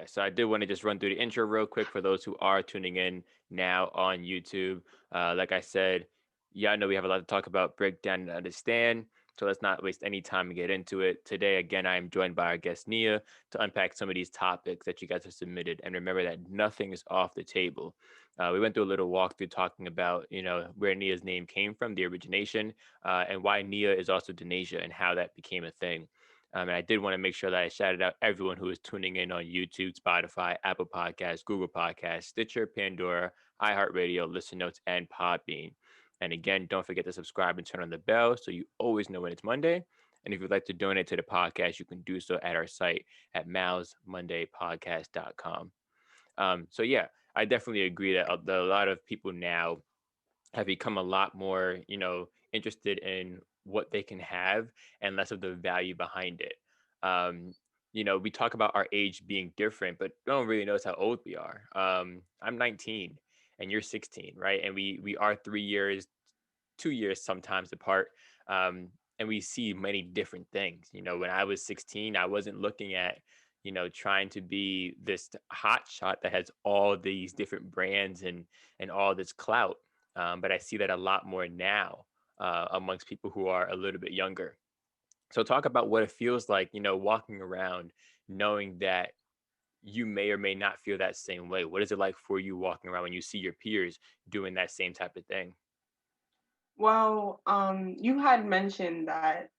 So I did want to just run through the intro real quick for those who are tuning in now on YouTube. Like I said, yeah, I know we have a lot to talk about, break down and understand. So let's not waste any time and get into it. Today, again, I am joined by our guest Nia to unpack some of these topics that you guys have submitted. And remember that nothing is off the table. We went through a little walkthrough talking about, where Nia's name came from, the origination, and why Nia is also Denasia and how that became a thing. And I did want to make sure that I shouted out everyone who is tuning in on YouTube, Spotify, Apple Podcasts, Google Podcasts, Stitcher, Pandora, iHeartRadio, Listen Notes, and Podbean. And again, don't forget to subscribe and turn on the bell so you always know when it's Monday. And if you'd like to donate to the podcast, you can do so at our site at malsmondaypodcast.com. So yeah, I definitely agree that a lot of people now have become a lot more, interested in what they can have and less of the value behind it. Um, we talk about our age being different, but no one really knows how old we are. I'm 19 and you're 16, right? And we are 3 years, 2 years sometimes apart. Um, and we see many different things. When I was 16, I wasn't looking at, trying to be this hot shot that has all these different brands and all this clout. But I see that a lot more now amongst people who are a little bit younger. So talk about what it feels like, walking around knowing that you may or may not feel that same way. What is it like for you walking around when you see your peers doing that same type of thing? Well, you had mentioned that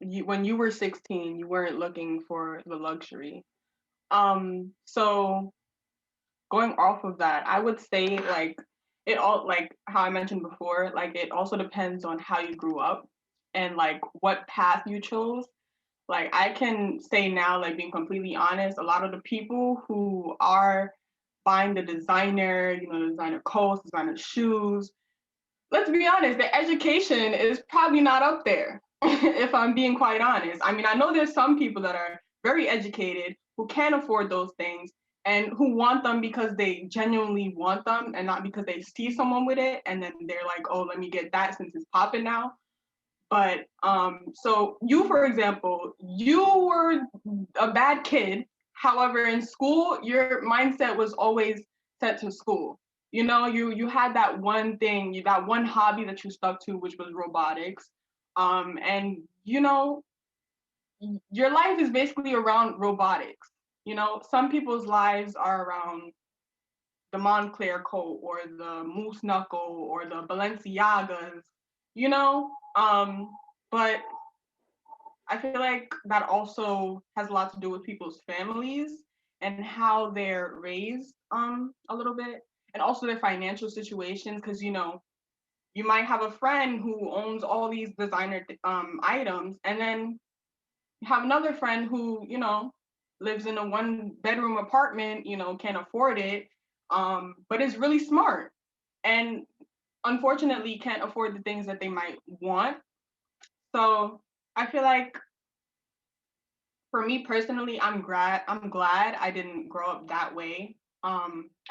when you were 16, you weren't looking for the luxury. So going off of that, I would say it all like how I mentioned before, like it also depends on how you grew up and like what path you chose. Like I can say now, like being completely honest, a lot of the people who are buying the designer, the designer coats, designer shoes, let's be honest, the education is probably not up there, if I'm being quite honest. I mean, I know there's some people that are very educated who can afford those things and who want them because they genuinely want them and not because they see someone with it and then they're like, oh, let me get that since it's popping now. But so you, for example, you were a bad kid. However, in school, your mindset was always set to school. You had that one thing, that one hobby that you stuck to, which was robotics. And your life is basically around robotics. Some people's lives are around the Montclair coat or the Moose Knuckle or the Balenciagas, you know? But I feel like that also has a lot to do with people's families and how they're raised a little bit and also their financial situations because you might have a friend who owns all these designer items and then you have another friend who lives in a one bedroom apartment, can't afford it, but is really smart and unfortunately can't afford the things that they might want. So I feel like for me personally, I'm glad I didn't grow up that way. I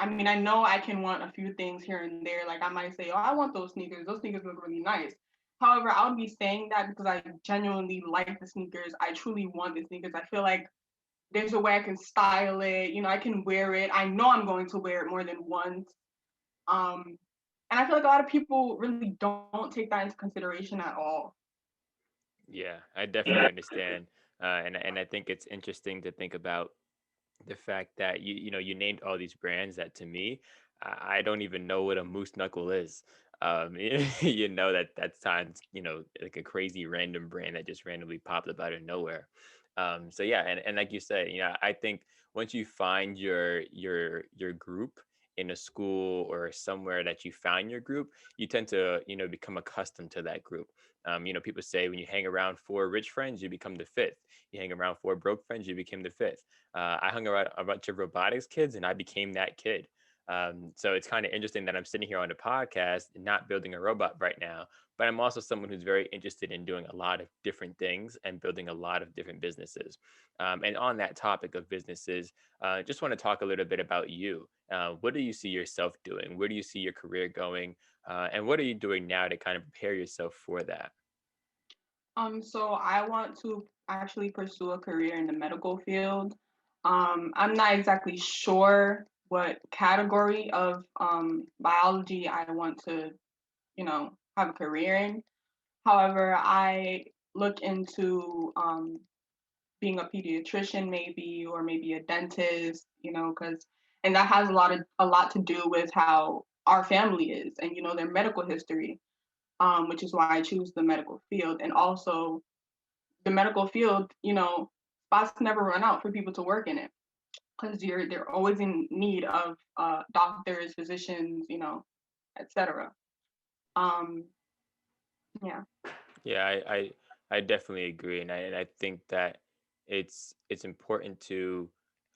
mean, I know I can want a few things here and there. Like I might say, oh, I want those sneakers. Those sneakers look really nice. However, I would be saying that because I genuinely like the sneakers. I truly want the sneakers. I feel like there's a way I can style it. I can wear it. I know I'm going to wear it more than once. Um, and I feel like a lot of people really don't take that into consideration at all. Yeah, I definitely understand, and I think it's interesting to think about the fact that you named all these brands that to me, I don't even know what a moose knuckle is. That sounds like a crazy random brand that just randomly popped up out of nowhere. So yeah, and like you said, I think once you find your group in a school or somewhere that you find your group, you tend to become accustomed to that group. People say when you hang around four rich friends, you become the fifth. You hang around four broke friends, you become the fifth. I hung around a bunch of robotics kids and I became that kid. So it's kind of interesting that I'm sitting here on a podcast, not building a robot right now, but I'm also someone who's very interested in doing a lot of different things and building a lot of different businesses. And on that topic of businesses, just want to talk a little bit about you. What do you see yourself doing? Where do you see your career going? And what are you doing now to kind of prepare yourself for that? So I want to actually pursue a career in the medical field. I'm not exactly sure what category of biology I want to, have a career in. However, I look into being a pediatrician maybe, or maybe a dentist, because and that has a lot to do with how our family is and their medical history, which is why I choose the medical field. And also the medical field, spots never run out for people to work in it because they're always in need of doctors, physicians, etc. Um, yeah. Yeah, I definitely agree, and I think that it's important to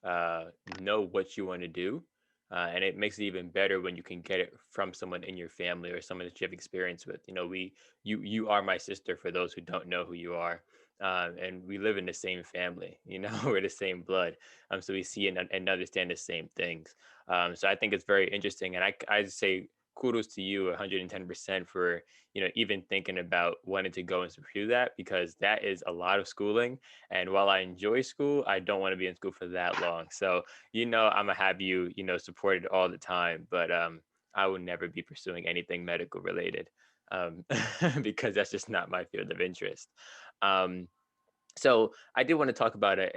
uh, know what you want to do, and it makes it even better when you can get it from someone in your family or someone that you have experience with. You know, you are my sister for those who don't know who you are, and we live in the same family. You know, we're the same blood, so we see and understand the same things. So I think it's very interesting, and I say kudos to you 110% for even thinking about wanting to go and pursue that, because that is a lot of schooling. And while I enjoy school, I don't want to be in school for that long. So, I'm gonna have you, supported all the time, but I will never be pursuing anything medical related, um, because that's just not my field of interest. Um, so I did want to talk about an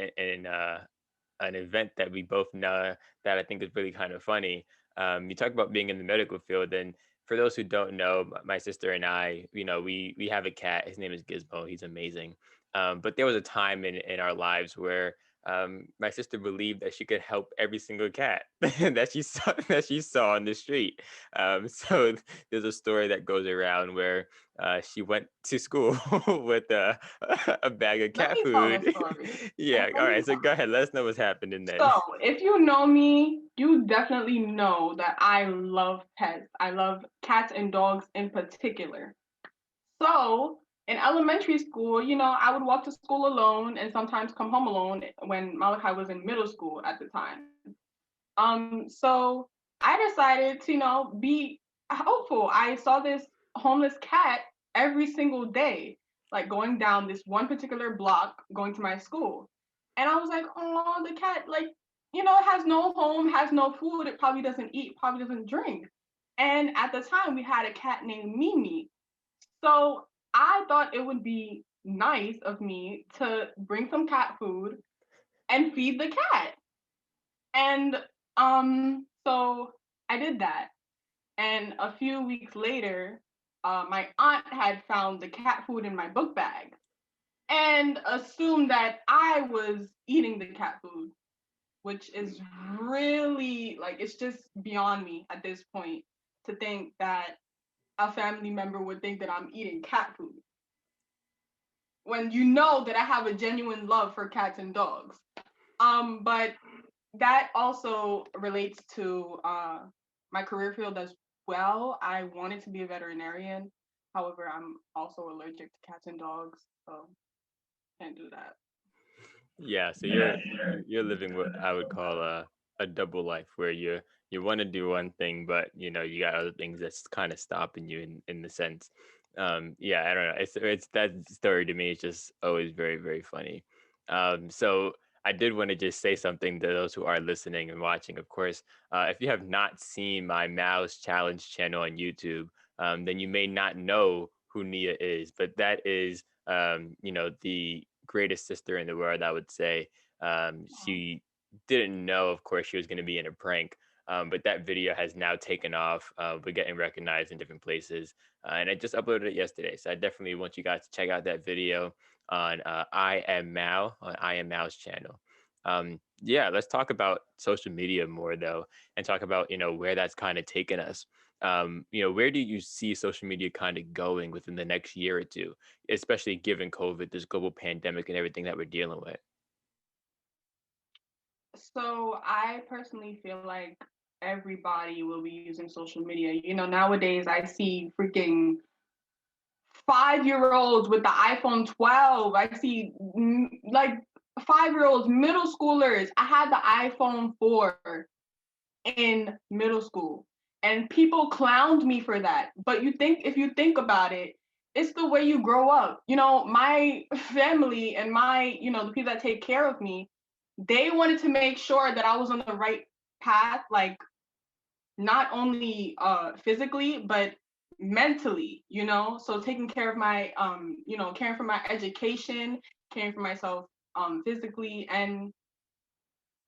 event that we both know that I think is really kind of funny. You talk about being in the medical field, and for those who don't know, my sister and I, we have a cat. His name is Gizmo. He's amazing. But there was a time in our lives where my sister believed that she could help every single cat that she saw on the street. So there's a story that goes around where she went to school with a bag of Let cat me tell a food. story. Yeah, Let all me right. So go ahead. Let us know what's happening then. So, if you know me, you definitely know that I love pets. I love cats and dogs in particular. So, in elementary school, I would walk to school alone and sometimes come home alone when Malachi was in middle school at the time. So I decided to, be hopeful. I saw this homeless cat every single day, like going down this one particular block, going to my school. And I was like, oh, the cat, like, it has no home, has no food, it probably doesn't eat, probably doesn't drink. And at the time, we had a cat named Mimi. So I thought it would be nice of me to bring some cat food and feed the cat. And so I did that. And a few weeks later, my aunt had found the cat food in my book bag and assumed that I was eating the cat food, which is really like, it's just beyond me at this point to think that a family member would think that I'm eating cat food when you know that I have a genuine love for cats and dogs. But that also relates to my career field as well. I wanted to be a veterinarian. However, I'm also allergic to cats and dogs, so can't do that. Yeah, so you're living what I would call a double life, where you want to do one thing, but you got other things that's kind of stopping you in the sense. Yeah, I don't know. It's that story to me is just always very very funny. So I did want to just say something to those who are listening and watching. Of course, if you have not seen my Mouse Challenge channel on YouTube, then you may not know who Nia is, but that is the greatest sister in the world, I would say. Aw. She didn't know, of course, she was going to be in a prank. But that video has now taken off. We're getting recognized in different places. And I just uploaded it yesterday. So I definitely want you guys to check out that video on I Am Mal, on I Am Mal's channel. Yeah, let's talk about social media more, though, and talk about, where that's kind of taken us. Where do you see social media kind of going within the next year or two, especially given COVID, this global pandemic, and everything that we're dealing with? So I personally feel like everybody will be using social media. Nowadays I see freaking 5-year-olds with the iPhone 12. I see like 5-year-olds, middle schoolers. I had the iPhone 4 in middle school, and people clowned me for that. But if you think about it, it's the way you grow up. My family and the people that take care of me, they wanted to make sure that I was on the right path, like not only physically but mentally, you know. So taking care of my you know, caring for my education, caring for myself physically, and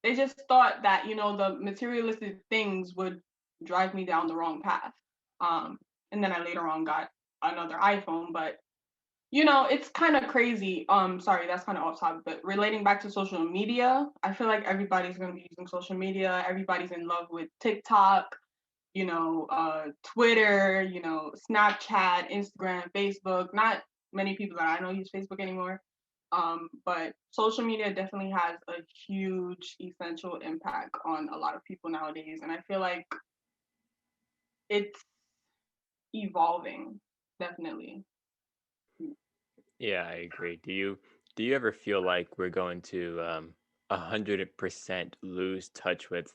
they just thought that, you know, the materialistic things would drive me down the wrong path. um and then I later on got another iPhone, but you know, it's kind of crazy. Sorry, that's kind of off topic, but relating back to social media, I feel like everybody's going to be using social media. Everybody's in love with TikTok, you know, Twitter, you know, Snapchat, Instagram, Facebook. Not many people that I know use Facebook anymore. But social media definitely has a huge essential impact on a lot of people nowadays. And I feel like it's evolving, definitely. Yeah, I agree. Do you ever feel like we're going to 100% lose touch with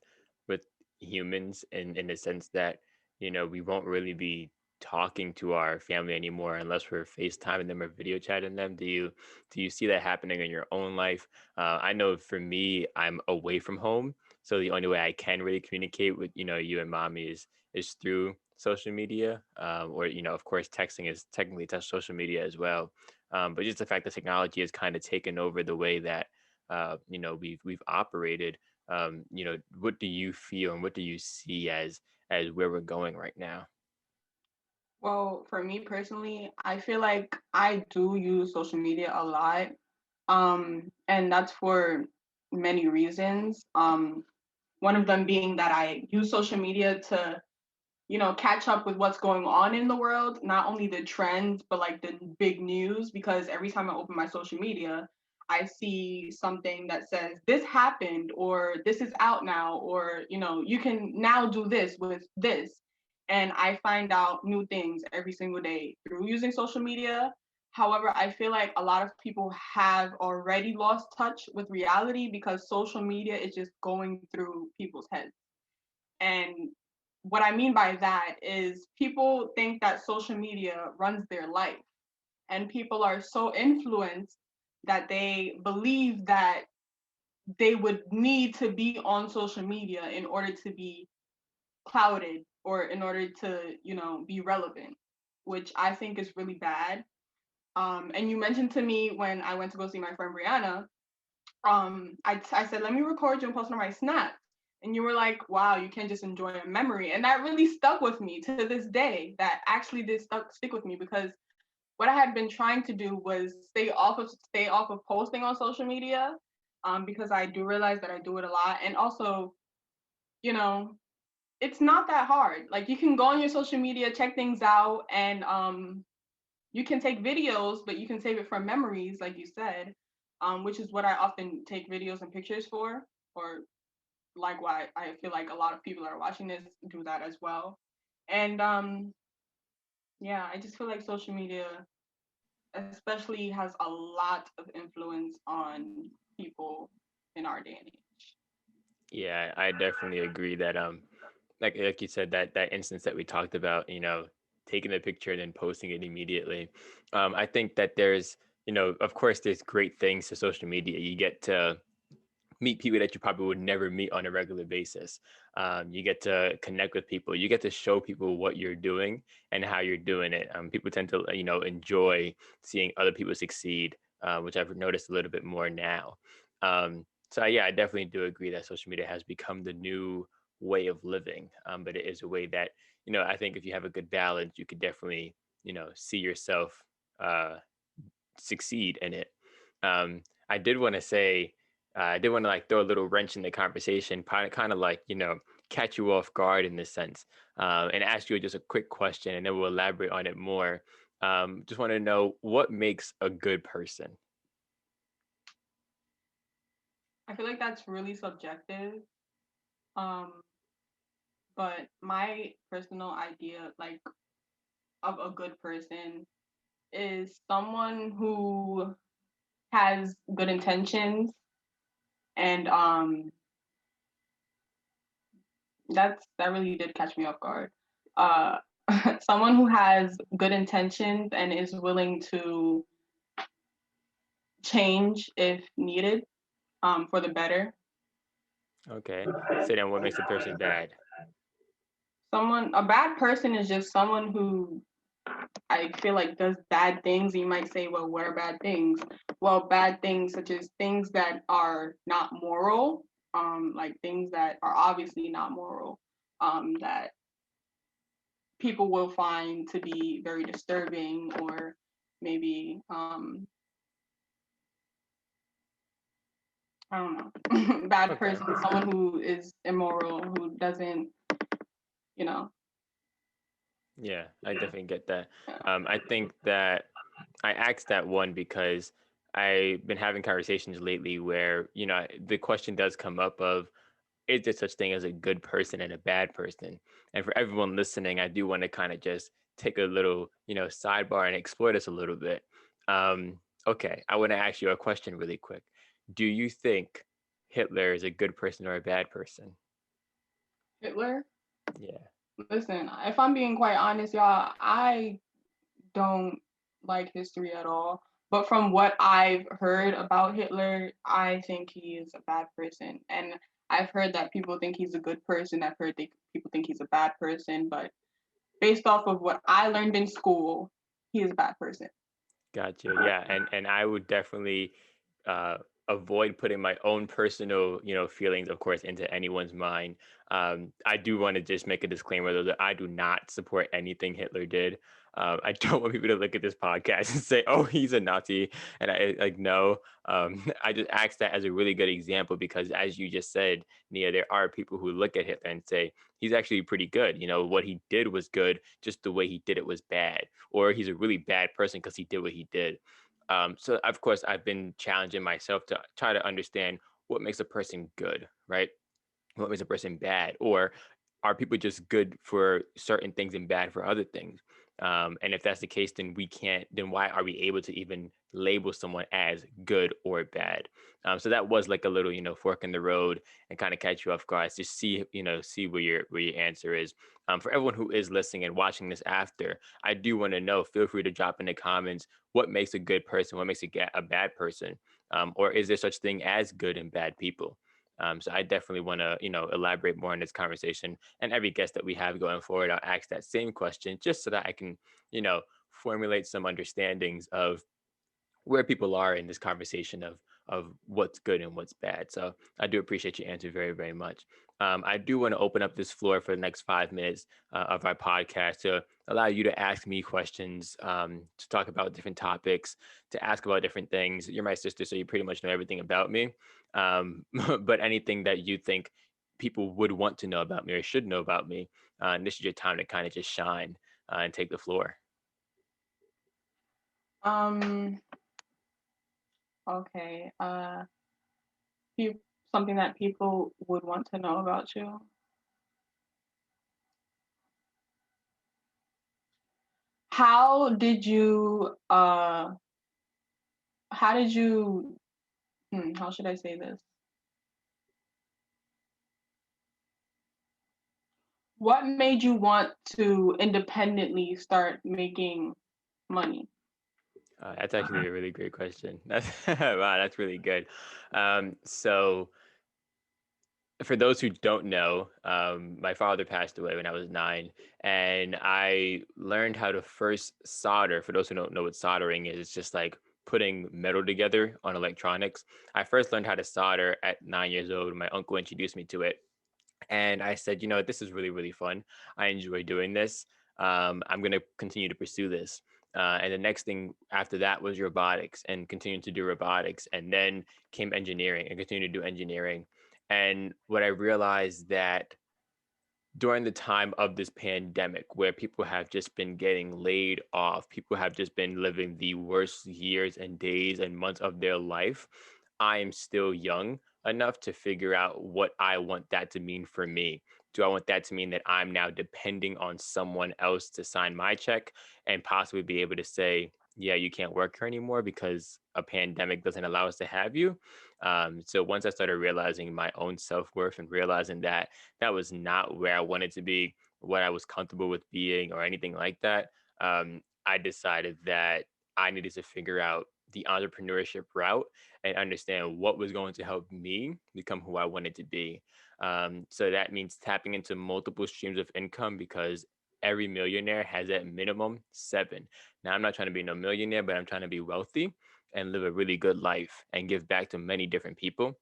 humans in the sense that, we won't really be talking to our family anymore unless we're FaceTiming them or video chatting them? Do you see that happening in your own life? I know for me, I'm away from home, so the only way I can really communicate with you and mommy is through social media, or of course texting is technically touch social media as well. But just the fact that technology has kind of taken over the way that we've operated. What do you feel and what do you see as where we're going right now? Well, for me personally, I feel like I do use social media a lot. And that's for many reasons. One of them being that I use social media to, you know, catch up with what's going on in the world, not only the trends, but like the big news, because every time I open my social media, I see something that says this happened or this is out now, or, you know, you can now do this with this. And I find out new things every single day through using social media. However, I feel like a lot of people have already lost touch with reality because social media is just going through people's heads. And what I mean by that is people think that social media runs their life, and people are so influenced that they believe that they would need to be on social media in order to be clouded or in order to, you know, be relevant, which I think is really bad. And you mentioned to me when I went to go see my friend Brianna, I said, let me record you and post on my Snap. And you were like, wow, you can't just enjoy a memory. And that really stuck with me to this day. That actually did stick with me because what I had been trying to do was stay off of posting on social media, because I do realize that I do it a lot. And also, you know, it's not that hard. Like you can go on your social media, check things out, and you can take videos, but you can save it for memories, like you said, which is what I often take videos and pictures for, or like why I feel like a lot of people that are watching this do that as well. And yeah, I just feel like social media, especially, has a lot of influence on people in our day and age. Yeah, I definitely agree that like you said, that instance that we talked about, taking the picture and then posting it immediately. I think that there's, of course there's great things to social media. You get to meet people that you probably would never meet on a regular basis. You get to connect with people. You get to show people what you're doing and how you're doing it. People tend to, enjoy seeing other people succeed, which I've noticed a little bit more now. So yeah, I definitely do agree that social media has become the new way of living. But it is a way that, I think if you have a good balance, you could definitely, see yourself uh, succeed in it. I did want to say, I did want to like throw a little wrench in the conversation, kind of like, catch you off guard in this sense, and ask you just a quick question, and then we'll elaborate on it more. Just want to know what makes a good person. I feel like that's really subjective. Um, but my personal idea, like, of a good person is someone who has good intentions, and that really did catch me off guard. Uh, someone who has good intentions and is willing to change if needed. for the better. Okay. So then what makes a person bad? A bad person is just someone who I feel like does bad things. You might say, well, what are bad things? Well, bad things such as things that are not moral, like things that are obviously not moral, that people will find to be very disturbing, or maybe I don't know, bad Okay. person, someone who is immoral, who doesn't, you know. Yeah, I definitely get that. Yeah. I think that I asked that one because I've been having conversations lately where, the question does come up of, is there such thing as a good person and a bad person? And for everyone listening, I do want to kind of just take a little, sidebar and explore this a little bit. Okay, I want to ask you a question really quick. Do you think Hitler is a good person or a bad person? Hitler. Yeah. Listen, if I'm being quite honest, y'all, I don't like history at all. But from what I've heard about Hitler, I think he is a bad person. And I've heard that people think he's a good person. I've heard people think he's a bad person. But based off of what I learned in school, he is a bad person. Gotcha. Yeah, and I would definitely uh, avoid putting my own personal, feelings, of course, into anyone's mind. I do want to just make a disclaimer though that I do not support anything Hitler did. I don't want people to look at this podcast and say, "Oh, he's a Nazi," and I like no. I just asked that as a really good example because, as you just said, Nia, there are people who look at Hitler and say he's actually pretty good. What he did was good, just the way he did it was bad, or he's a really bad person because he did what he did. So of course, I've been challenging myself to try to understand what makes a person good, right? What makes a person bad, or are people just good for certain things and bad for other things? And if that's the case, then we can't. Then why are we able to even label someone as good or bad? So that was like a little, fork in the road and kind of catch you off guard. Just see, see where your answer is. For everyone who is listening and watching this after, I do want to know. Feel free to drop in the comments what makes a good person, what makes a bad person, or is there such thing as good and bad people? So I definitely want to, elaborate more on this conversation. And every guest that we have going forward, I'll ask that same question just so that I can, formulate some understandings of where people are in this conversation of what's good and what's bad. So I do appreciate your answer very, very much. I do want to open up this floor for the next 5 minutes of our podcast to allow you to ask me questions, to talk about different topics, to ask about different things. You're my sister, so you pretty much know everything about me. But anything that you think people would want to know about me or should know about me, and this is your time to kind of just shine and take the floor. Um, okay. You, something that people would want to know about you. How did you how did you how should I say this? What made you want to independently start making money? That's actually a really great question. That's wow, that's really good. So for those who don't know, my father passed away when I was 9, and I learned how to first solder. For those who don't know what soldering is, it's just like putting metal together on electronics. I first learned how to solder at 9 years old. My uncle introduced me to it, and I said, this is really, really fun. I enjoy doing this. I'm going to continue to pursue this. And the next thing after that was robotics and continuing to do robotics. And then came engineering and continued to do engineering. And what I realized that during the time of this pandemic, where people have just been getting laid off, people have just been living the worst years and days and months of their life, I am still young enough to figure out what I want that to mean for me. Do I want that to mean that I'm now depending on someone else to sign my check and possibly be able to say, yeah, you can't work here anymore because a pandemic doesn't allow us to have you? So once I started realizing my own self worth and realizing that that was not where I wanted to be, what I was comfortable with being, or anything like that, I decided that I needed to figure out the entrepreneurship route and understand what was going to help me become who I wanted to be. So that means tapping into multiple streams of income because every millionaire has at minimum seven. Now, I'm not trying to be no millionaire, but I'm trying to be wealthy and live a really good life and give back to many different people.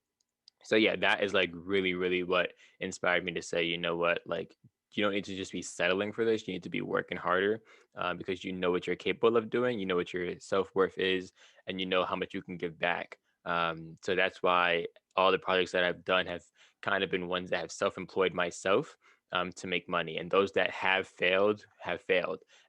So yeah, that is like really, really what inspired me to say, you know what, like you don't need to just be settling for this. You need to be working harder because you know what you're capable of doing. You know what your self worth is, and you know how much you can give back. So that's why all the projects that I've done have kind of been ones that have self-employed myself to make money, and those that have failed,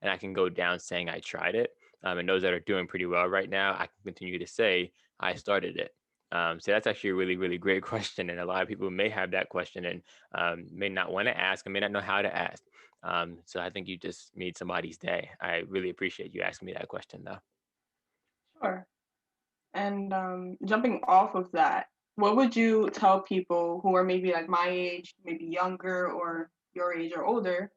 and I can go down saying I tried it. And those that are doing pretty well right now, I can continue to say I started it. So that's actually a really, really great question. And a lot of people may have that question and may not want to ask and may not know how to ask. So I think you just made somebody's day. I really appreciate you asking me that question, though. Sure. And jumping off of that, what would you tell people who are maybe like my age, maybe younger, or your age or older,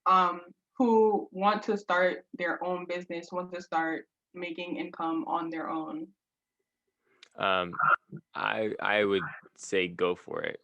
um, who want to start their own business, want to start making income on their own? Um, I would say go for it.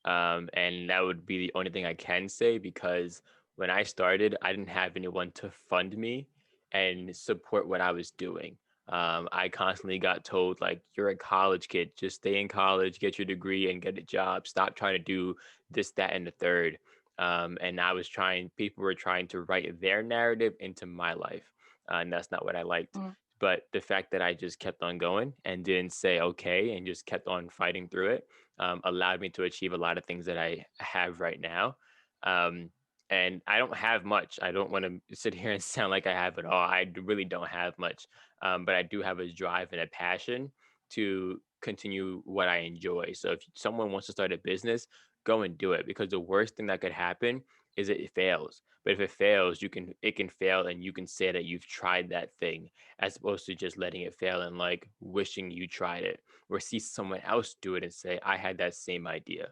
And that would be the only thing I can say because when I started, I didn't have anyone to fund me and support what I was doing. I constantly got told like you're a college kid, just stay in college, get your degree, and get a job. Stop trying to do this, that, and the third. And I was trying. People were trying to write their narrative into my life, and that's not what I liked. Mm, But the fact that I just kept on going and didn't say okay and just kept on fighting through it allowed me to achieve a lot of things that I have right now. Um, and I don't have much. I don't want to sit here and sound like I have it all. Really don't have much, but I do have a drive and a passion to continue what I enjoy. So if someone wants to start a business, go and do it because the worst thing that could happen is it fails. But if it fails, it can fail and you can say that you've tried that thing as opposed to just letting it fail and like wishing you tried it or see someone else do it and say I had that same idea.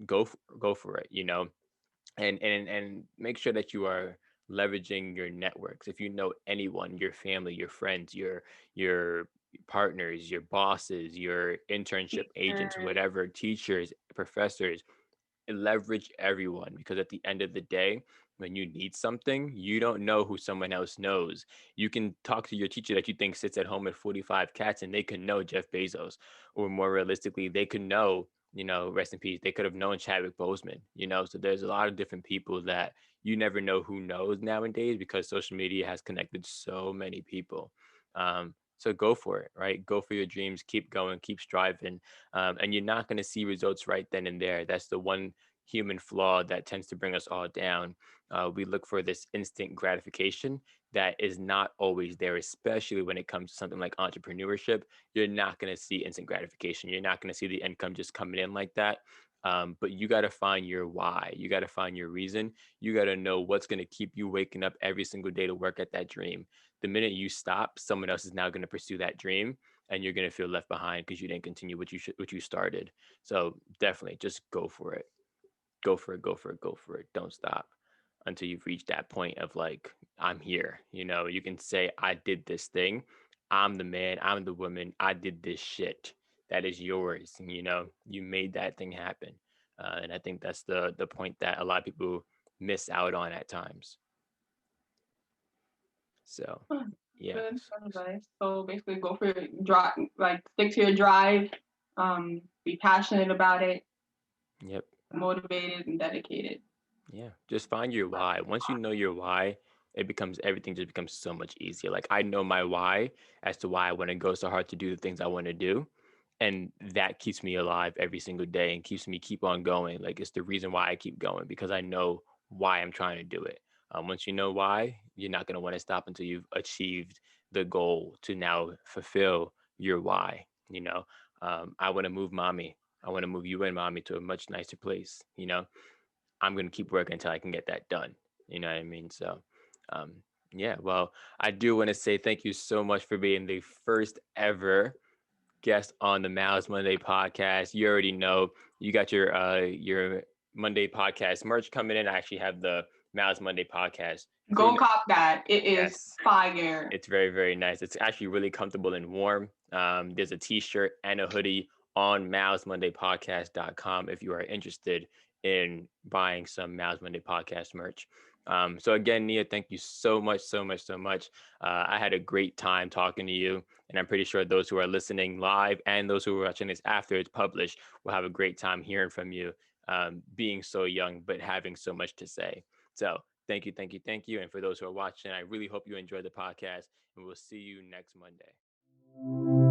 Go for it, you know, and make sure that you are leveraging your networks. If you know anyone, your family, your friends, your partners, your bosses, your internship agents, teachers. whatever, teachers, professors, leverage everyone because at the end of the day, when you need something, you don't know who someone else knows. You can talk to your teacher that you think sits at home with 45 cats and they could know Jeff Bezos. Or more realistically, they could know, you know, rest in peace, they could have known Chadwick Boseman, you know. So there's a lot of different people that you never know who knows nowadays because social media has connected so many people. So go for it, right? Go for your dreams, keep going, keep striving. And you're not going to see results right then and there. That's the one human flaw that tends to bring us all down. We look for this instant gratification that is not always there, especially when it comes to something like entrepreneurship. You're not going to see instant gratification. You're not going to see the income just coming in like that. But you got to find your why. You got to find your reason. You got to know what's going to keep you waking up every single day to work at that dream. The minute you stop, someone else is now going to pursue that dream, and you're going to feel left behind because you didn't continue what you started. So definitely, just go for it. Go for it. Go for it. Go for it. Don't stop until you've reached that point of like, I'm here. You know, you can say, I did this thing. I'm the man. I'm the woman. I did this shit. That is yours. And, you know, you made that thing happen. And I think that's the point that a lot of people miss out on at times. So, Huh, yeah. good advice. So basically, go for your drive, like stick to your drive, be passionate about it, Yep. motivated and dedicated. Yeah, just find your why. Once you know your why, it becomes everything just becomes so much easier. Like I know my why as to why I want to go so hard to do the things I want to do. And that keeps me alive every single day and keeps me keep on going. Like it's the reason why I keep going because I know why I'm trying to do it. Once you know why, you're not going to want to stop until you've achieved the goal to now fulfill your why. You know, I want to move mommy. I want to move you and mommy to a much nicer place. You know, I'm going to keep working until I can get that done. You know what I mean? So, um, yeah, well, I do want to say thank you so much for being the first ever guest on the Miles Monday podcast. You already know you got your Monday podcast merch coming in. I actually have the Miles Monday podcast. Go cop that. It is Yes. fire. It's very, very nice. It's actually really comfortable and warm. There's a t-shirt and a hoodie on milesmondaypodcast.com if you are interested in buying some Miles Monday podcast merch. So again, Nia, thank you so much, so much, so much. I had a great time talking to you, and I'm pretty sure those who are listening live and those who are watching this after it's published will have a great time hearing from you, being so young, but having so much to say. So thank you, thank you, thank you. And for those who are watching, I really hope you enjoyed the podcast, and we'll see you next Monday.